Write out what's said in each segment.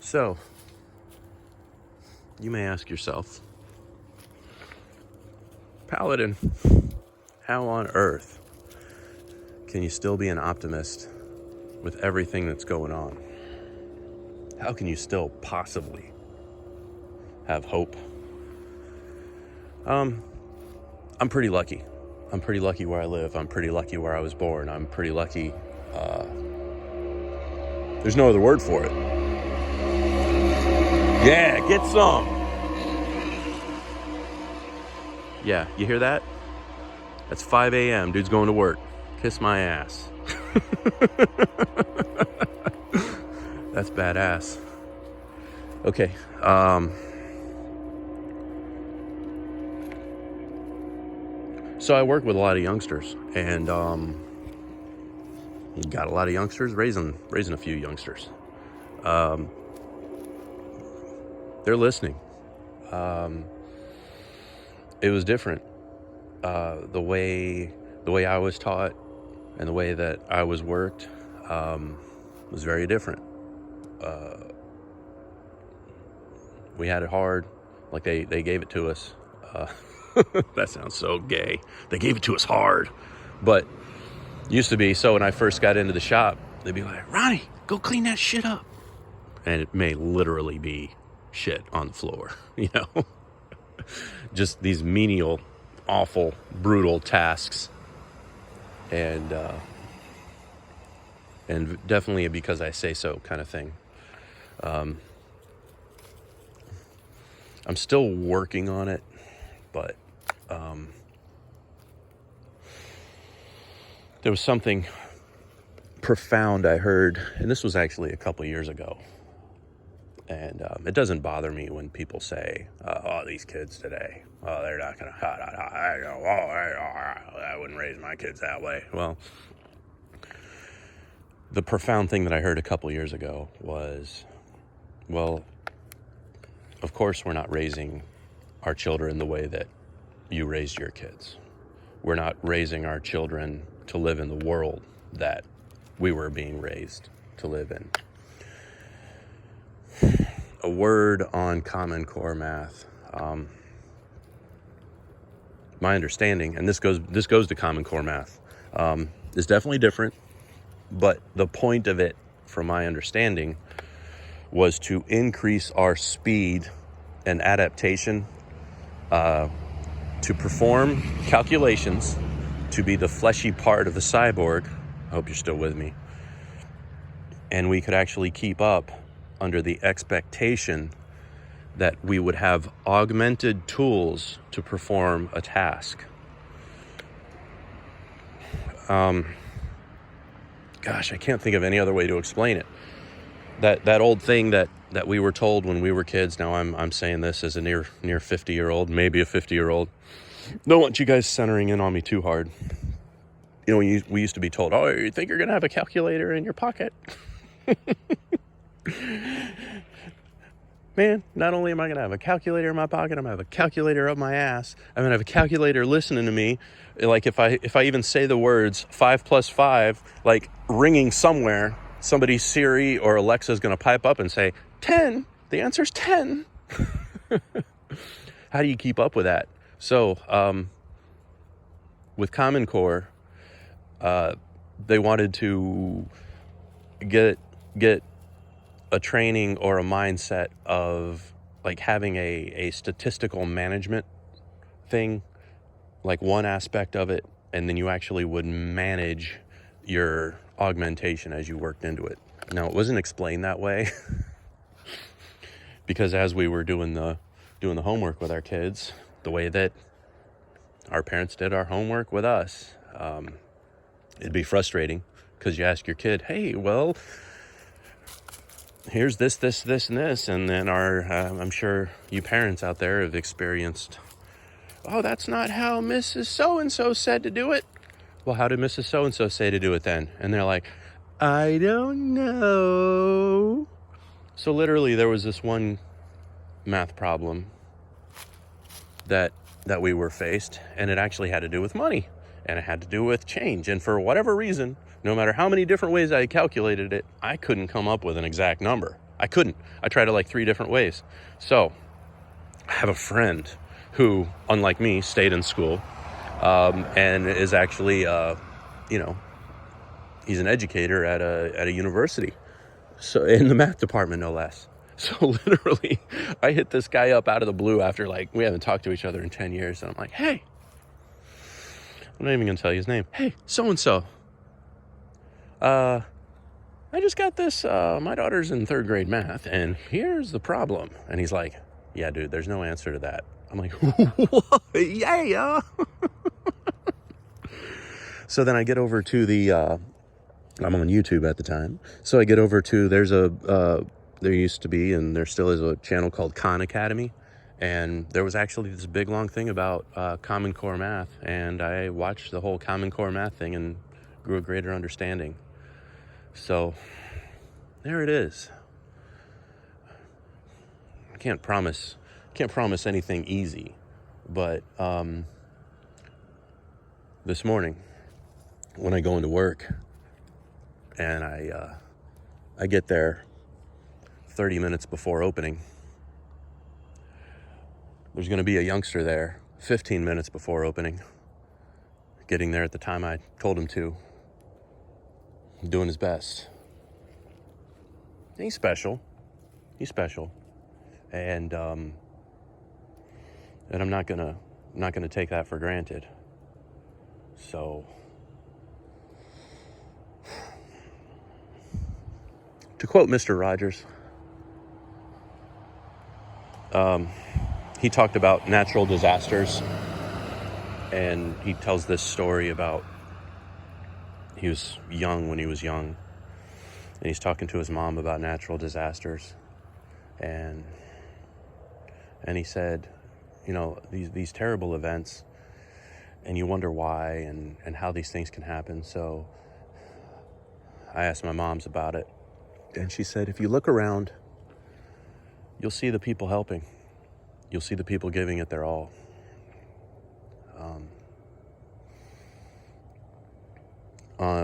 So, you may ask yourself, Paladin, how on earth can you still be an optimist with everything that's going on? How can you still possibly have hope? I'm pretty lucky. I'm pretty lucky where I live. I'm pretty lucky where I was born. I'm pretty lucky. There's no other word for it. Yeah, get some. Yeah, you hear that? That's 5 a.m. Dude's going to work. Kiss my ass. That's badass. Okay. So I work with a lot of youngsters, and got a lot of youngsters, raising a few youngsters. They're listening. It was different. The way I was taught and the way that I was worked was very different. We had it hard, like they gave it to us. That sounds so gay. They gave it to us hard, but used to be. So when I first got into the shop, they'd be like, "Ronnie, go clean that shit up," and it may literally be shit on the floor, just these menial, awful, brutal tasks, and definitely a because I say so kind of thing. I'm still working on it, but there was something profound I heard, and this was actually a couple years ago. And it doesn't bother me when people say, "Oh, these kids today, oh, they're not gonna, I wouldn't raise my kids that way." Well, the profound thing that I heard a couple years ago was, well, of course we're not raising our children the way that you raised your kids. We're not raising our children to live in the world that we were being raised to live in. A word on Common Core math. My understanding, and this goes to Common Core math, is definitely different, but the point of it, from my understanding, was to increase our speed and adaptation to perform calculations, to be the fleshy part of the cyborg. I hope you're still with me. And we could actually keep up under the expectation that we would have augmented tools to perform a task. Gosh, I can't think of any other way to explain it. That old thing that we were told when we were kids. Now I'm saying this as a near 50-year-old, maybe a 50-year-old. Don't want you guys centering in on me too hard. We used to be told, "Oh, you think you're gonna have a calculator in your pocket?" Man, not only am I gonna have a calculator in my pocket, I'm gonna have a calculator up my ass. I'm gonna have a calculator listening to me. Like if I even say the words 5 plus 5, like ringing somewhere, somebody's Siri or Alexa's gonna pipe up and say 10. The answer's 10. How do you keep up with that? So with Common Core, they wanted to get a training or a mindset of like having a statistical management thing, like one aspect of it, and then you actually would manage your augmentation as you worked into it. Now, it wasn't explained that way because as we were doing the homework with our kids, the way that our parents did our homework with us, it'd be frustrating because you ask your kid, "Hey, well, here's this, and this," and then I'm sure you parents out there have experienced, "Oh, that's not how Mrs. So-and-so said to do it." Well, how did Mrs. So-and-so say to do it then? And they're like, "I don't know." So literally there was this one math problem that we were faced, and it actually had to do with money, and it had to do with change. And for whatever reason, no matter how many different ways I calculated it, I couldn't come up with an exact number. I couldn't. I tried it like 3 different ways. So I have a friend who, unlike me, stayed in school, and is actually, he's an educator at a university. So in the math department, no less. So literally, I hit this guy up out of the blue after, like, we haven't talked to each other in 10 years. And I'm like, hey, I'm not even going to tell you his name. Hey, so-and-so. I just got this, my daughter's in 3rd grade math, and here's the problem. And he's like, yeah, dude, there's no answer to that. I'm like, what? Yeah. So then I get over to the, I'm on YouTube at the time. So I get over to, there used to be, and there still is, a channel called Khan Academy. And there was actually this big long thing about Common Core math. And I watched the whole Common Core math thing and grew a greater understanding. So there it is. I can't promise anything easy, but this morning when I go into work and I get there 30 minutes before opening, there's going to be a youngster there 15 minutes before opening, getting there at the time I told him to, doing his best. He's special. And I'm not gonna take that for granted. So to quote Mr. Rogers, he talked about natural disasters, and he tells this story about he was young when he was young, and he's talking to his mom about natural disasters, and he said, these terrible events, and you wonder why and how these things can happen. So I asked my mom's about it, and she said, if you look around, you'll see the people helping. You'll see the people giving it their all.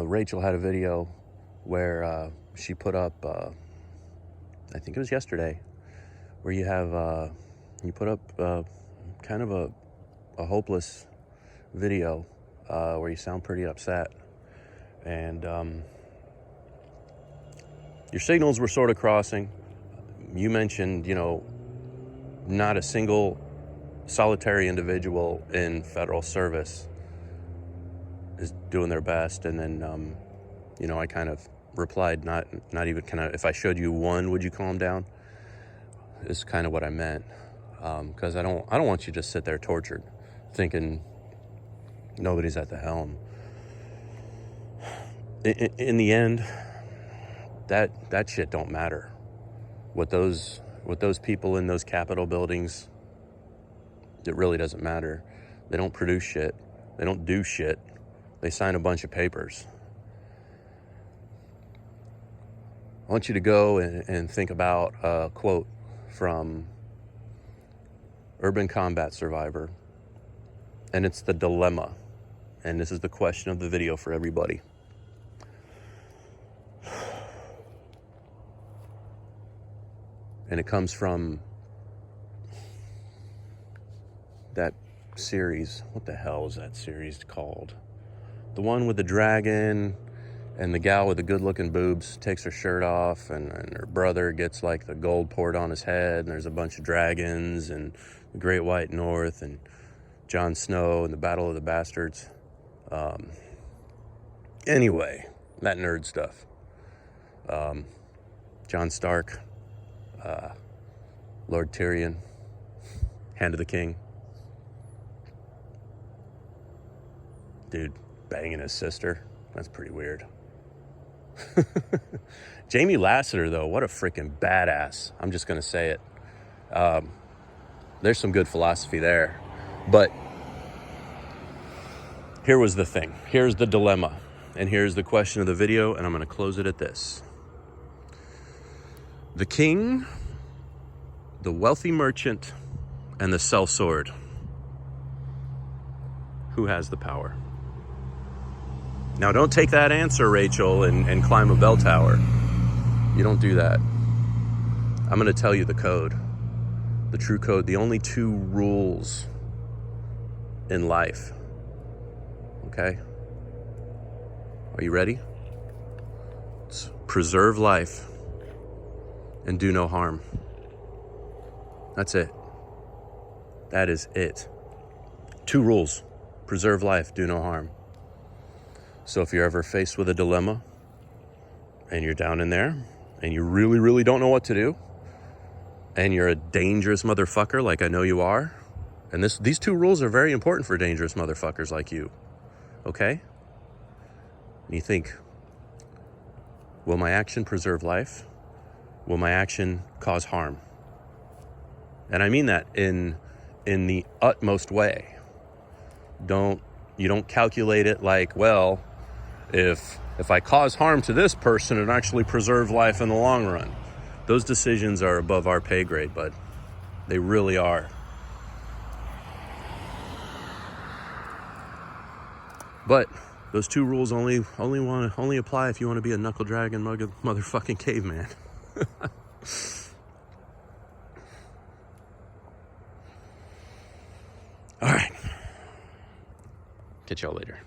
Rachel had a video where she put up, I think it was yesterday, where you put up kind of a hopeless video where you sound pretty upset. And your signals were sort of crossing. You mentioned, not a single solitary individual in federal service is doing their best. And then, I kind of replied, not even, if I showed you one, would you calm down? Is kind of what I meant. Because I don't want you to sit there tortured, thinking nobody's at the helm. In the end, that shit don't matter. What those people in those Capitol buildings, it really doesn't matter. They don't produce shit. They don't do shit. They sign a bunch of papers. I want you to go and think about a quote from Urban Combat Survivor, and it's the dilemma. And this is the question of the video for everybody. And it comes from that series. What the hell is that series called? The one with the dragon and the gal with the good-looking boobs takes her shirt off, and her brother gets like the gold poured on his head, and there's a bunch of dragons and the Great White North and Jon Snow and the Battle of the Bastards. Anyway, that nerd stuff. Jon Stark, Lord Tyrion, Hand of the King. Dude banging his sister. That's pretty weird. Jamie Lassiter, though, what a freaking badass. I'm just going to say it. There's some good philosophy there. But here was the thing. Here's the dilemma. And here's the question of the video, and I'm going to close it at this. The king, the wealthy merchant, and the sellsword. Who has the power? Now, don't take that answer, Rachel, and climb a bell tower. You don't do that. I'm going to tell you the code, the true code, the only two rules in life. Okay? Are you ready? It's preserve life and do no harm. That's it. That is it. Two rules. Preserve life, do no harm. So if you're ever faced with a dilemma and you're down in there and you really, really don't know what to do and you're a dangerous motherfucker like I know you are, and these two rules are very important for dangerous motherfuckers like you, okay? And you think, will my action preserve life? Will my action cause harm? And I mean that in the utmost way. You don't calculate it like, well, if I cause harm to this person, it actually preserve life in the long run. Those decisions are above our pay grade, but they really are. But those two rules only apply if you want to be a knuckle dragging motherfucking caveman. All right. Catch y'all later.